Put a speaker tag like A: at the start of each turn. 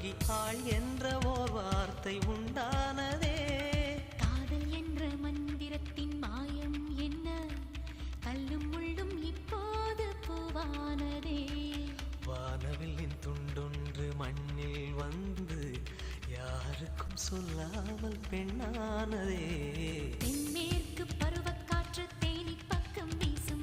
A: ஆகி ஆள் என்ற ஓர் வார்த்தை உண்டானதே.
B: காதல் என்ற மந்திரத்தின் மாயம் என்ன, கல்லும் முள்ளும் இப்போது பூவானதே.
A: வானவில்லின் துண்டொன்று மண்ணில் வந்து யாருக்கும் சொல்லாமல் பெண்ணானதே.
B: தென்மேற்கு பருவக்காற்று தேனி பக்கம் வீசும்